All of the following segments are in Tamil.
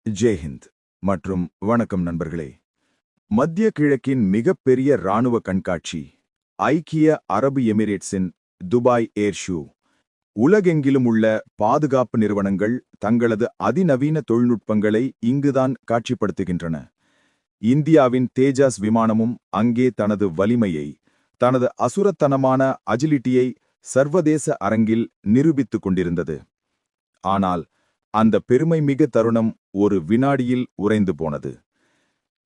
ஜெய்ஹிந்த் மற்றும் வணக்கம் நண்பர்களே. மத்திய கிழக்கின் மிகப்பெரிய இராணுவ கண்காட்சி ஐக்கிய அரபு எமிரேட்ஸின் துபாய் ஏர் ஷோ. உலகெங்கிலும் உள்ள பாதுகாப்பு நிறுவனங்கள் தங்களது அதிநவீன தொழில்நுட்பங்களை இங்குதான் காட்சிப்படுத்துகின்றன. இந்தியாவின் தேஜாஸ் விமானமும் அங்கே தனது வலிமையை, தனது அசுரத்தனமான அஜிலிட்டியை சர்வதேச அரங்கில் நிரூபித்துக் கொண்டிருந்தது. ஆனால் அந்த பெருமைமிகு தருணம் ஒரு வினாடியில் உறைந்து போனது.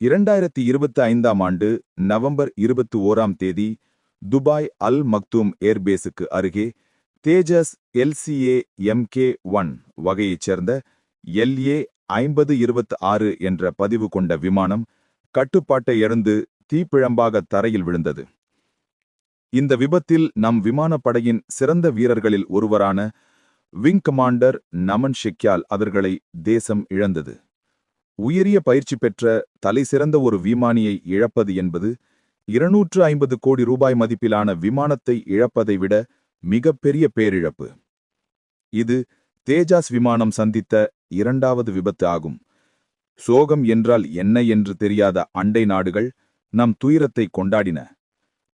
2025ஆம் ஆண்டு நவம்பர் 21ஆம் தேதி துபாய் அல் மக்தூம் ஏர்பேஸுக்கு அருகே தேஜஸ் LCA Mk-1 வகையைச் சேர்ந்த LA-5026 என்ற பதிவு கொண்ட விமானம் கட்டுப்பாட்டை இழந்து தீப்பிழம்பாக தரையில் விழுந்தது. இந்த விபத்தில் நம் விமானப்படையின் சிறந்த வீரர்களில் ஒருவரான விங் கமாண்டர் நமன் ஷெக்யால் அவர்களை தேசம் இழந்தது. உயரிய பயிற்சி பெற்ற தலைசிறந்த ஒரு விமானியை இழப்பது என்பது 250 கோடி ரூபாய் மதிப்பிலான விமானத்தை இழப்பதை விட மிகப்பெரிய பேரிழப்பு. இது தேஜாஸ் விமானம் சந்தித்த இரண்டாவது விபத்து ஆகும். சோகம் என்றால் என்ன என்று தெரியாத அண்டை நாடுகள் நம் துயரத்தை கொண்டாடின.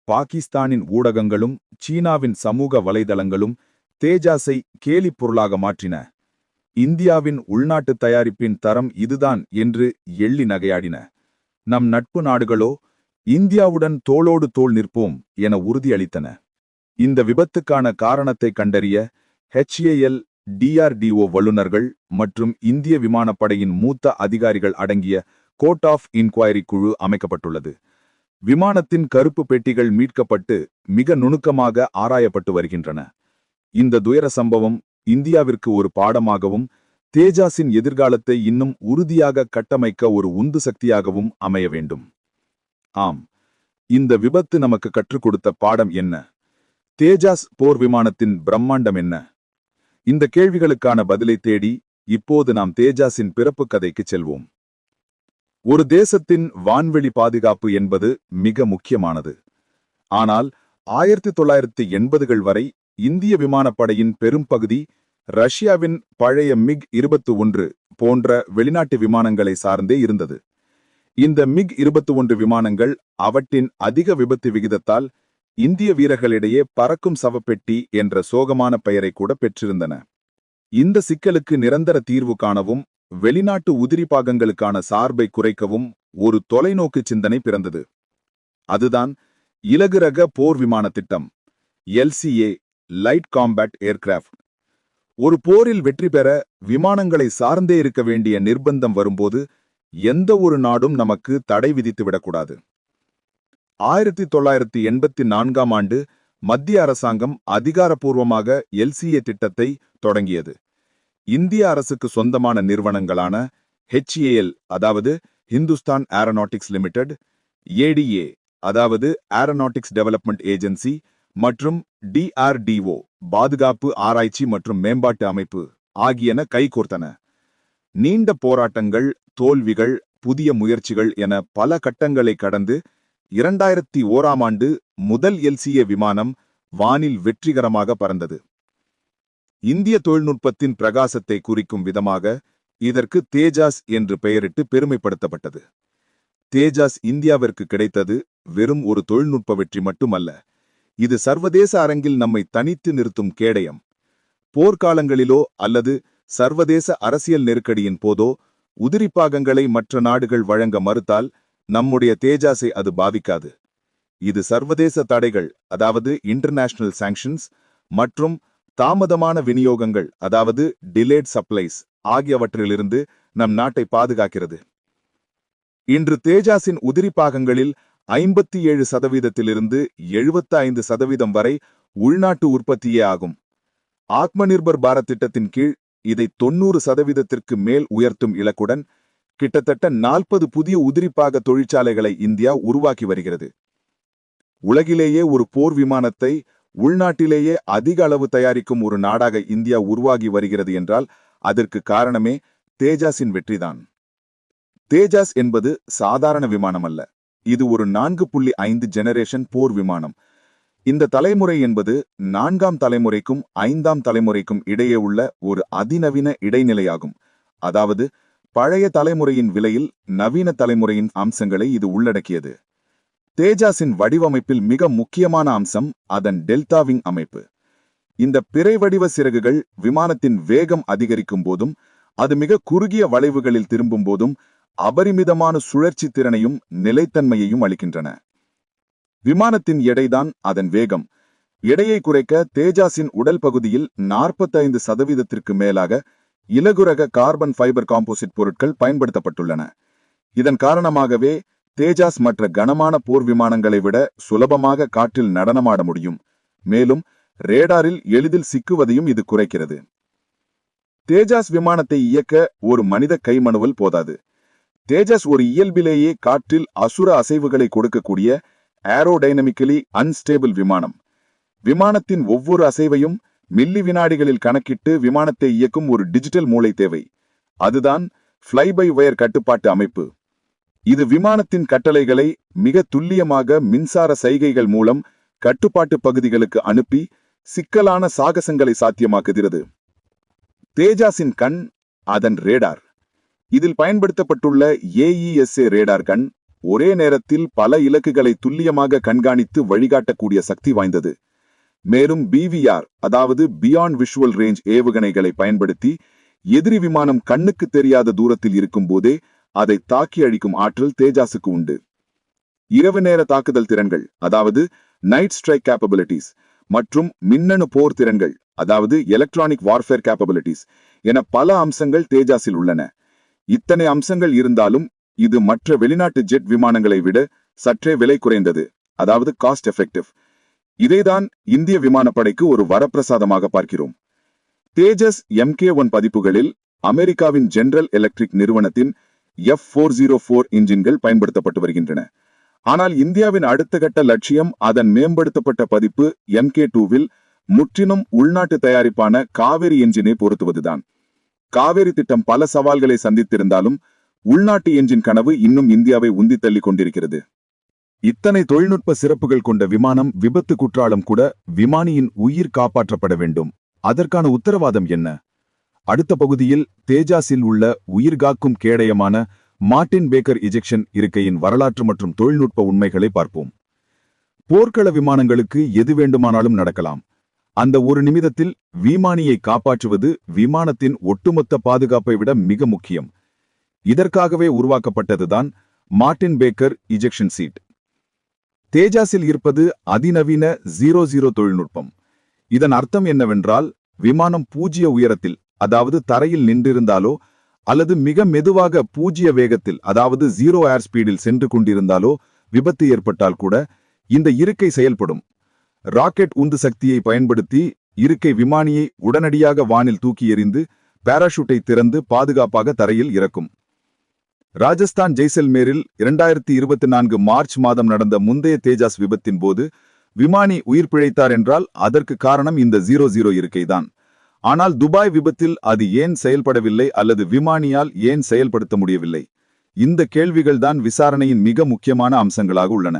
பாகிஸ்தானின் ஊடகங்களும் சீனாவின் சமூக வலைதளங்களும் தேஜாஸை கேலிப் பொருளாக மாற்றின. இந்தியாவின் உள்நாட்டு தயாரிப்பின் தரம் இதுதான் என்று எள்ளி நகையாடின. நம் நட்பு நாடுகளோ இந்தியாவுடன் தோளோடு தோள் நிற்போம் என உறுதியளித்தன. இந்த விபத்துக்கான காரணத்தை கண்டறிய HAL DRDO வல்லுநர்கள் மற்றும் இந்திய விமானப்படையின் மூத்த அதிகாரிகள் அடங்கிய கோர்ட் ஆஃப் இன்குவைரி குழு அமைக்கப்பட்டுள்ளது. விமானத்தின் கருப்பு பெட்டிகள் மீட்கப்பட்டு மிக நுணுக்கமாக ஆராயப்பட்டு வருகின்றன. இந்த துயர சம்பவம் இந்தியாவிற்கு ஒரு பாடமாகவும் தேஜாஸின் எதிர்காலத்தை இன்னும் உறுதியாக கட்டமைக்க ஒரு உந்து சக்தியாகவும் அமைய வேண்டும். ஆம், இந்த விபத்து நமக்கு கற்றுக் கொடுத்த பாடம் என்ன? தேஜாஸ் போர் விமானத்தின் பிரம்மாண்டம் என்ன? இந்த கேள்விகளுக்கான பதிலை தேடி இப்போது நாம் தேஜாஸின் பிறப்பு கதைக்கு செல்வோம். ஒரு தேசத்தின் வான்வெளி பாதுகாப்பு என்பது மிக முக்கியமானது. ஆனால் 1980கள் வரை இந்திய விமானப்படையின் பெரும்பகுதி ரஷ்யாவின் பழைய MiG-21 போன்ற வெளிநாட்டு விமானங்களை சார்ந்தே இருந்தது. இந்த MiG-21 விமானங்கள் அவற்றின் அதிக விபத்து விகிதத்தால் இந்திய வீரர்களிடையே பறக்கும் சவப்பெட்டி என்ற சோகமான பெயரை கூட பெற்றிருந்தன. இந்த சிக்கலுக்கு நிரந்தர தீர்வு காணவும் வெளிநாட்டு உதிரி பாகங்களுக்கான சார்பை குறைக்கவும் ஒரு தொலைநோக்கு சிந்தனை பிறந்தது. அதுதான் இலகு ரக போர் விமான திட்டம், LCA லைட் காம்பேட் ஏர்கிராஃப்ட். ஒரு போரில் வெற்றி பெற விமானங்களை சார்ந்தே இருக்க வேண்டிய நிர்பந்தம் வரும்போது எந்த ஒரு நாடும் நமக்கு தடை விதித்து விடக்கூடாது. 1984ஆம் ஆண்டு மத்திய அரசாங்கம் அதிகாரப்பூர்வமாக LCA திட்டத்தை தொடங்கியது. இந்திய அரசுக்கு சொந்தமான நிறுவனங்களான HAL அதாவது ஹிந்துஸ்தான் ஏரோநாட்டிக்ஸ் லிமிடெட், ADA அதாவது ஏரோநாட்டிக்ஸ் டெவலப்மெண்ட் ஏஜென்சி மற்றும் DRDO பாதுகாப்பு ஆராய்ச்சி மற்றும் மேம்பாட்டு அமைப்பு ஆகியன கைகோர்த்தன. நீண்ட போராட்டங்கள், தோல்விகள், புதிய முயற்சிகள் என பல கட்டங்களை கடந்து 2001ஆம் ஆண்டு முதல் LCA விமானம் வானில் வெற்றிகரமாக பறந்தது. இந்திய தொழில்நுட்பத்தின் பிரகாசத்தை குறிக்கும் விதமாக இதற்கு தேஜாஸ் என்று பெயரிட்டு பெருமைப்படுத்தப்பட்டது. தேஜாஸ் இந்தியாவிற்கு கிடைத்தது வெறும் ஒரு தொழில்நுட்ப வெற்றி மட்டுமல்ல, இது சர்வதேச அரங்கில் நம்மை தனித்து நிறுத்தும் கேடயம். போர்க்காலங்களிலோ அல்லது சர்வதேச அரசியல் நெருக்கடியின் போதோ உதிரிப்பாகங்களை மற்ற நாடுகள் வழங்க மறுத்தால் நம்முடைய தேஜாஸை அது பாதிக்காது. இது சர்வதேச தடைகள் அதாவது இன்டர்நேஷனல் சாங்ஷன்ஸ் மற்றும் தாமதமான விநியோகங்கள் அதாவது டிலேட் சப்ளைஸ் ஆகியவற்றிலிருந்து நம் நாட்டை பாதுகாக்கிறது. இன்று தேஜாஸின் உதிரிப்பாகங்களில் 57%லிருந்து 75% வரை உள்நாட்டு உற்பத்தியே ஆகும். ஆத்மநிர்பர் பாரத் திட்டத்தின் கீழ் இதை 90%ற்கு மேல் உயர்த்தும் இலக்குடன் கிட்டத்தட்ட 40 புதிய உதிரிப்பாக தொழிற்சாலைகளை இந்தியா உருவாக்கி வருகிறது. உலகிலேயே ஒரு போர் விமானத்தை உள்நாட்டிலேயே அதிக அளவு தயாரிக்கும் ஒரு நாடாக இந்தியா உருவாகி வருகிறது என்றால் அதற்கு காரணமே தேஜாஸின் வெற்றிதான். தேஜாஸ் என்பது சாதாரண விமானம் அல்ல. இது ஒரு 4.5 ஜெனரேஷன் போர் விமானம். இந்த தலைமுறை என்பது 4ஆம் தலைமுறைக்கும் 5ஆம் தலைமுறைக்கும் இடையே உள்ள ஒரு அதிநவீன இடைநிலையாகும். அதாவது பழைய தலைமுறையின் விலையில் நவீன தலைமுறையின் அம்சங்களை இது உள்ளடக்கியது. தேஜாஸின் வடிவமைப்பில் மிக முக்கியமான அம்சம் அதன் டெல்டா விங் அமைப்பு. இந்த பிறை வடிவ சிறகுகள் விமானத்தின் வேகம் அதிகரிக்கும் போதும் அது மிக குறுகிய வளைவுகளில் திரும்பும் போதும் அபரிமிதமான சுழற்சி திறனையும் நிலைத்தன்மையையும் அளிக்கின்றன. விமானத்தின் எடைதான் அதன் வேகம். எடையை குறைக்க தேஜாஸின் உடல் பகுதியில் 45% மேலாக இலகுரக கார்பன் ஃபைபர் காம்போசிட் பொருட்கள் பயன்படுத்தப்பட்டுள்ளன. இதன் காரணமாகவே தேஜாஸ் மற்ற கனமான போர் விமானங்களை விட சுலபமாக காற்றில் நடனமாட முடியும். மேலும் ரேடாரில் எளிதில் சிக்குவதையும் இது குறைக்கிறது. தேஜாஸ் விமானத்தை இயக்க ஒரு மனித கைமணுவல் போதாது. தேஜாஸ் ஒரு இயல்பிலேயே காற்றில் அசுர அசைவுகளை கொடுக்கக்கூடிய ஏரோடைனமிக்கலி அன்ஸ்டேபிள் விமானம். விமானத்தின் ஒவ்வொரு அசைவையும் மில்லி வினாடிகளில் கணக்கிட்டு விமானத்தை இயக்கும் ஒரு டிஜிட்டல் மூளை தேவை. அதுதான் ஃப்ளை பை வயர் கட்டுப்பாட்டு அமைப்பு. இது விமானத்தின் கட்டளைகளை மிக துல்லியமாக மின்சார சைகைகள் மூலம் கட்டுப்பாட்டு பகுதிகளுக்கு அனுப்பி சிக்கலான சாகசங்களை சாத்தியமாக்குகிறது. தேஜாஸின் கண் அதன் ரேடார். இதில் பயன்படுத்தப்பட்டுள்ள AESA ரேடார் கண் ஒரே நேரத்தில் பல இலக்குகளை துல்லியமாக கண்காணித்து வழிகாட்டக்கூடிய சக்தி வாய்ந்தது. மேலும் BVR அதாவது பியாண்ட் விஷுவல் ரேஞ்ச் ஏவுகணைகளை பயன்படுத்தி எதிரி விமானம் கண்ணுக்கு தெரியாத தூரத்தில் இருக்கும் போதே அதை தாக்கி அழிக்கும் ஆற்றல் தேஜாஸுக்கு உண்டு. இரவு நேர தாக்குதல் திறன்கள் அதாவது நைட் ஸ்ட்ரைக் கேப்பபிலிட்டிஸ் மற்றும் மின்னணு போர் திறன்கள் அதாவது எலக்ட்ரானிக் வார்ஃபேர் கேப்பபிலிட்டிஸ் என பல அம்சங்கள் தேஜாஸில் உள்ளன. இத்தனை அம்சங்கள் இருந்தாலும் இது மற்ற வெளிநாட்டு ஜெட் விமானங்களை விட சற்றே விலை குறைந்தது, அதாவது காஸ்ட் எஃபெக்டிவ். இதைதான் இந்திய விமானப்படைக்கு ஒரு வரப்பிரசாதமாக பார்க்கிறோம். தேஜஸ் MK1 பதிப்புகளில் அமெரிக்காவின் ஜெனரல் எலக்ட்ரிக் நிறுவனத்தின் F404 இன்ஜின்கள் பயன்படுத்தப்பட்டு வருகின்றன. ஆனால் இந்தியாவின் அடுத்த கட்ட லட்சியம் அதன் மேம்படுத்தப்பட்ட பதிப்பு MK2வில் முற்றிலும் உள்நாட்டு தயாரிப்பான காவேரி என்ஜினை பொருத்துவதுதான். காவேரி திட்டம் பல சவால்களை சந்தித்திருந்தாலும் உள்நாட்டு என்ஜின் கனவு இன்னும் இந்தியாவை உந்தி தள்ளி கொண்டிருக்கிறது. இத்தனை தொழில்நுட்ப சிறப்புகள் கொண்ட விமானம் விபத்து குற்றாலம் கூட விமானியின் உயிர் காப்பாற்றப்பட வேண்டும். அதற்கான உத்தரவாதம் என்ன? அடுத்த பகுதியில் தேஜாஸில் உள்ள உயிர்காக்கும் கேடயமான மார்டின் பேக்கர் இஜெக்ஷன் இருக்கையின் வரலாற்று மற்றும் தொழில்நுட்ப உண்மைகளை பார்ப்போம். போர்க்கள விமானங்களுக்கு எது வேண்டுமானாலும் நடக்கலாம். அந்த ஒரு நிமிடத்தில் விமானியை காப்பாற்றுவது விமானத்தின் ஒட்டுமொத்த பாதுகாப்பை விட மிக முக்கியம். இதற்காகவே உருவாக்கப்பட்டதுதான் மார்டின் பேக்கர் இஜெக்ஷன் சீட். தேஜாஸில் இருப்பது அதிநவீன 00 தொழில்நுட்பம். இதன் அர்த்தம் என்னவென்றால் விமானம் பூஜ்ய உயரத்தில் அதாவது தரையில் நின்றிருந்தாலோ அல்லது மிக மெதுவாக பூஜ்ய வேகத்தில் அதாவது 0 ஏர் ஸ்பீடில் சென்று கொண்டிருந்தாலோ விபத்து ஏற்பட்டால் கூட இந்த இருக்கை செயல்படும். ராக்கெட் உந்து சக்தியை பயன்படுத்தி இருக்கை விமானியை உடனடியாக வானில் தூக்கி எறிந்து பாராஷூட்டை திறந்து பாதுகாப்பாக தரையில் இறக்கும். ராஜஸ்தான் ஜெய்சல்மேரில் 2024 மார்ச் மாதம் நடந்த முந்தைய தேஜாஸ் விபத்தின் போது விமானி உயிர் பிழைத்தார் என்றால் அதற்கு காரணம் இந்த 00 இருக்கைதான். ஆனால் துபாய் விபத்தில் அது ஏன் செயல்படவில்லை அல்லது விமானியால் ஏன் செயல்படுத்த முடியவில்லை? இந்த கேள்விகள்தான் விசாரணையின் மிக முக்கியமான அம்சங்களாக உள்ளன.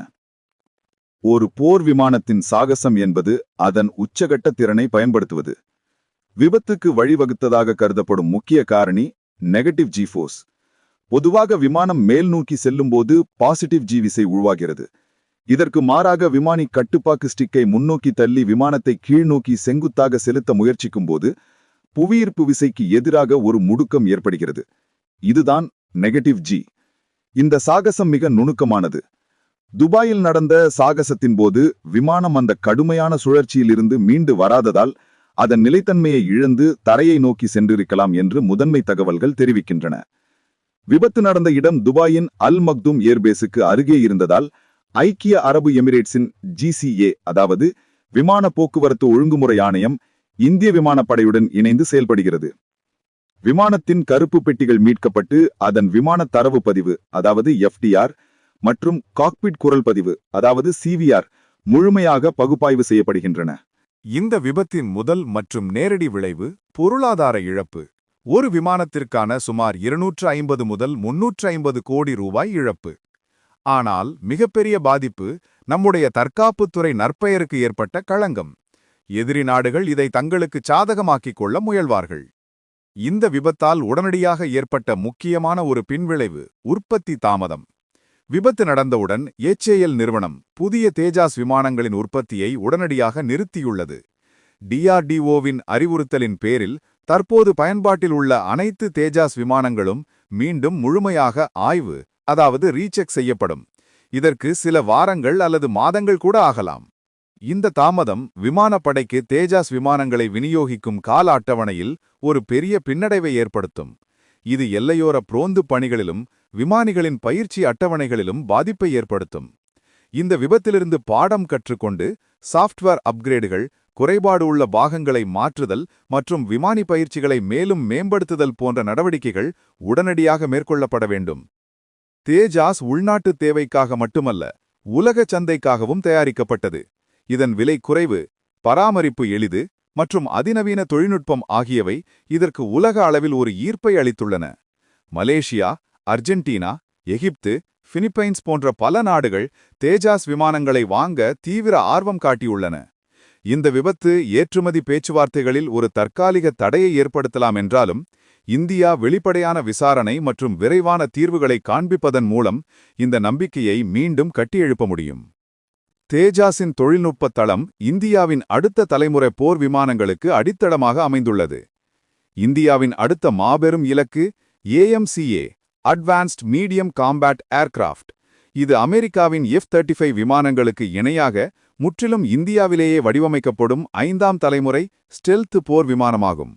ஒரு போர் விமானத்தின் சாகசம் என்பது அதன் உச்சகட்ட திறனை பயன்படுத்துவது. விபத்துக்கு வழிவகுத்ததாக கருதப்படும் முக்கிய காரணி நெகட்டிவ் ஜி ஃபோர்ஸ். பொதுவாக விமானம் மேல் நோக்கி செல்லும்போது பாசிட்டிவ் ஜி விசை உருவாகிறது. இதற்கு மாறாக விமானி கட்டுப்பாக்கு ஸ்டிக்கை முன்னோக்கி தள்ளி விமானத்தை கீழ்நோக்கி செங்குத்தாக செலுத்த முயற்சிக்கும் போது புவியீர்ப்பு விசைக்கு எதிராக ஒரு முடுக்கம் ஏற்படுகிறது. இதுதான் நெகட்டிவ் ஜி. இந்த சாகசம் மிக நுணுக்கமானது. துபாயில் நடந்த சாகசத்தின் போது விமானம் அந்த கடுமையான சுழற்சியிலிருந்து மீண்டு வராததால் அதன் நிலைத்தன்மையை இழந்து தரையை நோக்கி சென்றிருக்கலாம் என்று முதன்மை தகவல்கள் தெரிவிக்கின்றன. விபத்து நடந்த இடம் துபாயின் அல் மக்தும் ஏர்பேஸுக்கு அருகே இருந்ததால் ஐக்கிய அரபு எமிரேட்ஸின் GCA அதாவது விமான போக்குவரத்து ஒழுங்குமுறை ஆணையம் இந்திய விமானப்படையுடன் இணைந்து செயல்படுகிறது. விமானத்தின் கருப்பு பெட்டிகள் மீட்கப்பட்டு அதன் விமான தரவு பதிவு அதாவது FDR மற்றும் காக்பிட் குரல் பதிவு அதாவது CVR முழுமையாக பகுப்பாய்வு செய்யப்படுகின்றன. இந்த விபத்தின் முதல் மற்றும் நேரடி விளைவு பொருளாதார இழப்பு. ஒரு விமானத்திற்கான சுமார் 250 முதல் 350 கோடி ரூபாய் இழப்பு. ஆனால் மிகப்பெரிய பாதிப்பு நம்முடைய தற்காப்புத்துறை நற்பெயருக்கு ஏற்பட்ட களங்கம். எதிரி நாடுகள் இதை தங்களுக்கு சாதகமாக்கிக் கொள்ள முயல்வார்கள். இந்த விபத்தால் உடனடியாக ஏற்பட்ட முக்கியமான ஒரு பின்விளைவு உற்பத்தி தாமதம். விபத்து நடந்தவுடன் HAL நிறுவனம் புதிய தேஜாஸ் விமானங்களின் உற்பத்தியை உடனடியாக நிறுத்தியுள்ளது. DRDOவின் அறிவுறுத்தலின் பேரில் தற்போது பயன்பாட்டில் உள்ள அனைத்து தேஜாஸ் விமானங்களும் மீண்டும் முழுமையாக ஆய்வு, அதாவது ரீசெக் செய்யப்படும். இதற்கு சில வாரங்கள் அல்லது மாதங்கள் கூட ஆகலாம். இந்த தாமதம் விமானப்படைக்கு தேஜாஸ் விமானங்களை விநியோகிக்கும் கால அட்டவணையில் ஒரு பெரிய பின்னடைவை ஏற்படுத்தும். இது எல்லையோர ரோந்து பணிகளிலும் விமானிகளின் பயிற்சி அட்டவணைகளிலும் பாதிப்பை ஏற்படுத்தும். இந்த விபத்திலிருந்து பாடம் கற்றுக்கொண்டு சாஃப்ட்வேர் அப்கிரேடுகள், குறைபாடு உள்ள பாகங்களை மாற்றுதல் மற்றும் விமானி பயிற்சிகளை மேலும் மேம்படுத்துதல் போன்ற நடவடிக்கைகள் உடனடியாக மேற்கொள்ளப்பட வேண்டும். தேஜாஸ் உள்நாட்டு தேவைக்காக மட்டுமல்ல, உலக சந்தைக்காகவும் தயாரிக்கப்பட்டது. இதன் விலை குறைவு, பராமரிப்பு எளிது மற்றும் அதிநவீன தொழில்நுட்பம் ஆகியவை இதற்கு உலக அளவில் ஒரு ஈர்ப்பை அளித்துள்ளன. மலேசியா, அர்ஜென்டினா, எகிப்து, பிலிப்பைன்ஸ் போன்ற பல நாடுகள் தேஜாஸ் விமானங்களை வாங்க தீவிர ஆர்வம் காட்டியுள்ளன. இந்த விபத்து ஏற்றுமதி பேச்சுவார்த்தைகளில் ஒரு தற்காலிக தடையை ஏற்படுத்தலாம் என்றாலும், இந்தியா வெளிப்படையான விசாரணை மற்றும் விரைவான தீர்வுகளை காண்பிப்பதன் மூலம் இந்த நம்பிக்கையை மீண்டும் கட்டியெழுப்ப முடியும். தேஜாஸின் தொழில்நுட்ப தளம் இந்தியாவின் அடுத்த தலைமுறை போர் விமானங்களுக்கு அடித்தளமாக அமைந்துள்ளது. இந்தியாவின் அடுத்த மாபெரும் இலக்கு AMCA, advanced medium combat aircraft. இது அமெரிக்காவின் F-35 விமானங்களுக்கு இணையாக முற்றிலும் இந்தியாவிலேயே வடிவமைக்கப்படும் 5ஆம் தலைமுறை ஸ்டெல்த் போர் விமானமாகும்.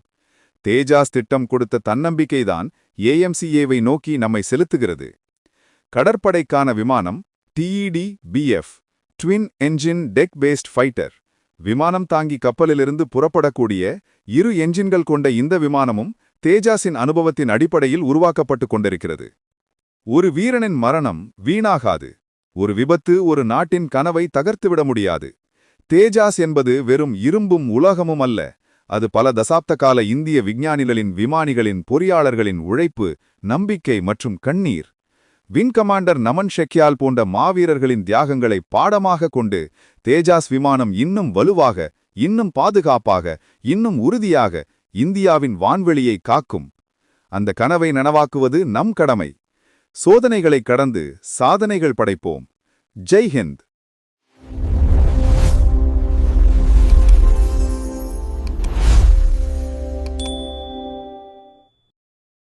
தேஜாஸ் திட்டம் கொடுத்த தன்னம்பிக்கைதான் AMCAவை நோக்கி நம்மை செலுத்துகிறது. கடற்படைக்கான விமானம் TED-BF, twin engine deck based fighter. விமானம் தாங்கி கப்பலிலிருந்து புறப்படக்கூடிய 2 என்ஜின்கள் கொண்ட இந்த விமானமும் தேஜாஸின் அனுபவத்தின் அடிப்படையில் உருவாக்கப்பட்டு கொண்டிருக்கிறது. ஒரு வீரனின் மரணம் வீணாகாது. ஒரு விபத்து ஒரு நாட்டின் கனவை தகர்த்துவிட முடியாது. தேஜாஸ் என்பது வெறும் இரும்பும் உலோகமும் அல்ல. அது பல தசாப்த கால இந்திய விஞ்ஞானிகளின், விமானிகளின், பொறியாளர்களின் உழைப்பு, நம்பிக்கை மற்றும் கண்ணீர். விங் கமாண்டர் நமன் ஷெக்யால் போன்ற மாவீரர்களின் தியாகங்களை பாடமாக கொண்டு தேஜாஸ் விமானம் இன்னும் வலுவாக, இன்னும் பாதுகாப்பாக, இன்னும் உறுதியாக இந்தியாவின் வான்வெளியை காக்கும். அந்த கனவை நனவாக்குவது நம் கடமை. சோதனைகளை கடந்து சாதனைகள் படைப்போம். ஜெய் ஹிந்த்.